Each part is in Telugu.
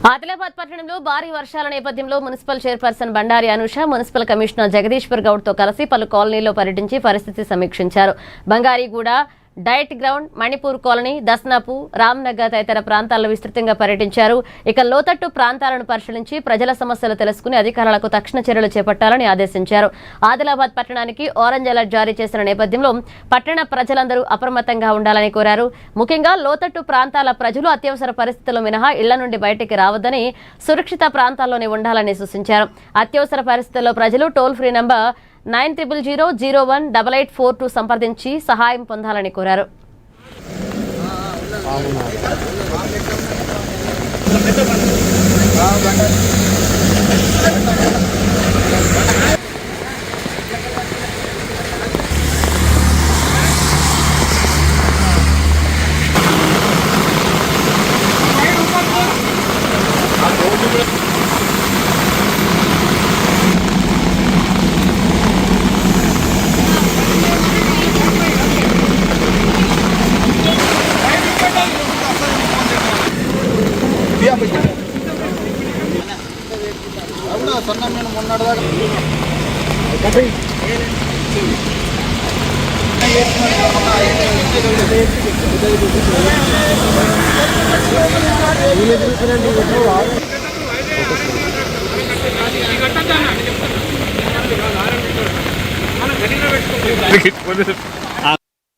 ఆదిలాబాద్ పట్టణంలో భారీ వర్షాల నేపథ్యంలో municipal chairperson Bandari Anusha municipal commissioner Jagadishwar Goud తో కలిసి పలు కాలనీల్లో పర్యటించి పరిస్థితి సమీక్షించారు. Bangariguda, diet ground, Manipur colony, Dasnapu, Ramnagar తదితర ప్రాంతాల్లో విస్తృతంగా పర్యటించారు. ఇక లోతట్టు ప్రాంతాలను పరిశీలించి ప్రజల సమస్యలు తెలుసుకుని అధికారులకు తక్షణ చర్యలు చేపట్టాలని ఆదేశించారు. ఆదిలాబాద్ పట్టణానికి ఆరెంజ్ అలర్ట్ జారీ చేసిన నేపథ్యంలో పట్టణ ప్రజలందరూ అప్రమత్తంగా ఉండాలని కోరారు. ముఖ్యంగా లోతట్టు ప్రాంతాల ప్రజలు అత్యవసర పరిస్థితుల్లో మినహా ఇళ్ల నుండి బయటికి రావద్దని, సురక్షిత ప్రాంతాల్లోనే ఉండాలని సూచించారు. అత్యవసర పరిస్థితుల్లో ప్రజలు టోల్ ఫ్రీ నంబర్ 9000018842 సంప్రదించి సహాయం పొందాలని కోరారు.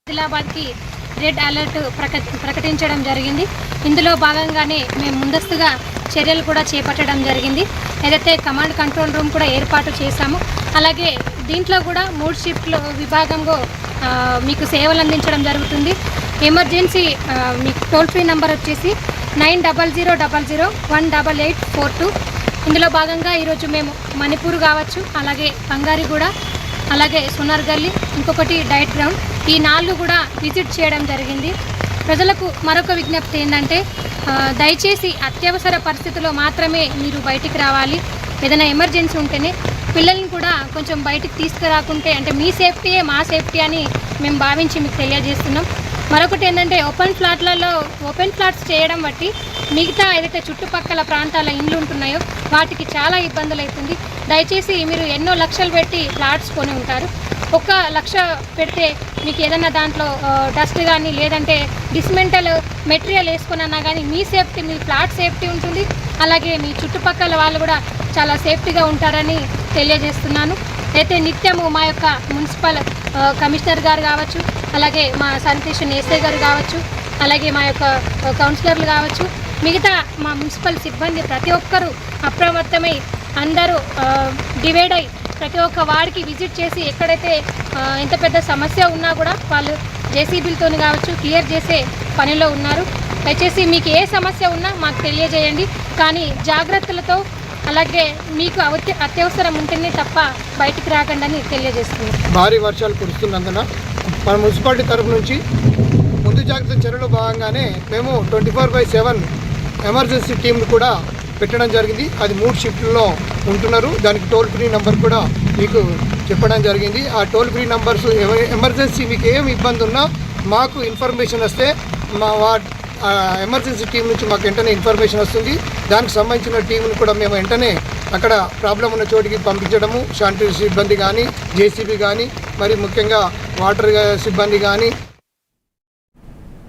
ఆదిలాబాద్ కి రెడ్ అలర్ట్ ప్రకటించడం జరిగింది. ఇందులో భాగంగానే మేము ముందస్తుగా చర్యలు కూడా చేపట్టడం జరిగింది. ఏదైతే కమాండ్ కంట్రోల్ రూమ్ కూడా ఏర్పాటు చేశాము. అలాగే దీంట్లో కూడా 3 షిఫ్ట్ల విభాగంలో మీకు సేవలు అందించడం జరుగుతుంది. ఎమర్జెన్సీ మీకు టోల్ ఫ్రీ నెంబర్ వచ్చేసి 9000018842. ఇందులో భాగంగా ఈరోజు మేము మణిపూర్ కావచ్చు, అలాగే బంగారీగూడ, అలాగే సునర్గల్లి, ఇంకొకటి డైట్ గ్రౌండ్, ఈ 4 కూడా విజిట్ చేయడం జరిగింది. ప్రజలకు మరొక విజ్ఞప్తి ఏంటంటే దయచేసి అత్యవసర పరిస్థితుల్లో మాత్రమే మీరు బయటికి రావాలి. ఏదైనా ఎమర్జెన్సీ ఉంటేనే పిల్లల్ని కూడా కొంచెం బయటికి తీసుకురాకుంటే అంటే మీ సేఫ్టీయే మా సేఫ్టీ అని మేము భావించి మీకు తెలియజేస్తున్నాం. మరొకటి ఏంటంటే ఓపెన్ ఫ్లాట్స్ చేయడం బట్టి మిగతా ఏదైతే చుట్టుపక్కల ప్రాంతాల ఇండ్లు ఉంటున్నాయో వాటికి చాలా ఇబ్బందులు అవుతుంది. దయచేసి మీరు ఎన్నో లక్షలు పెట్టి ఫ్లాట్స్ కొని ఉంటారు. 1 లక్ష పెడితే మీకు ఏదన్నా దాంట్లో డస్ట్ కానీ లేదంటే డిస్మెంటల్ మెటీరియల్ వేసుకున్నా కానీ మీ సేఫ్టీ, మీ ఫ్లాట్ సేఫ్టీ ఉంటుంది. అలాగే మీ చుట్టుపక్కల వాళ్ళు కూడా చాలా సేఫ్టీగా ఉంటారని తెలియజేస్తున్నాను. అయితే నిత్యము మా యొక్క మున్సిపల్ కమిషనర్ గారు కావచ్చు, అలాగే మా శానిటేషన్ ఎస్ఐ గారు కావచ్చు, అలాగే మా యొక్క కౌన్సిలర్లు కావచ్చు, మిగతా మా మున్సిపల్ సిబ్బంది ప్రతి ఒక్కరూ అప్రమత్తమై అందరూ డివైడ్ అయ్యి ప్రతి ఒక్క వాడికి విజిట్ చేసి ఎక్కడైతే ఎంత పెద్ద సమస్య ఉన్నా కూడా వాళ్ళు జేసీబీలతో కావచ్చు క్లియర్ చేసే పనిలో ఉన్నారు. దయచేసి మీకు ఏ సమస్య ఉన్నా మాకు తెలియజేయండి, కానీ జాగ్రత్తలతో అలాగే మీకు అత్యవసరం ఉంటేనే తప్ప బయటికి రాకండి తెలియజేస్తుంది. భారీ వర్షాలు కురుస్తున్నందున మన మున్సిపాలిటీ తరఫు నుంచి ముందు జాగ్రత్త చర్యలో భాగంగానే మేము 24/7 ఎమర్జెన్సీ టీంను కూడా పెట్టడం జరిగింది. అది 3 షిఫ్ట్లలో ఉంటున్నారు. దానికి టోల్ ఫ్రీ నెంబర్ కూడా మీకు చెప్పడం జరిగింది. ఆ టోల్ ఫ్రీ నెంబర్స్ ఎమర్జెన్సీ మీకు ఏమి ఇబ్బంది ఉన్నా మాకు ఇన్ఫర్మేషన్ వస్తే మా ఎమర్జెన్సీ టీం నుంచి మాకు వెంటనే ఇన్ఫర్మేషన్ వస్తుంది. దానికి సంబంధించిన టీంను కూడా మేము వెంటనే అక్కడ ప్రాబ్లం ఉన్న చోటికి పంపించడము, శానిటరీ సిబ్బంది కానీ, జేసీబీ కానీ, మరి ముఖ్యంగా వాటర్ సిబ్బంది కానీ,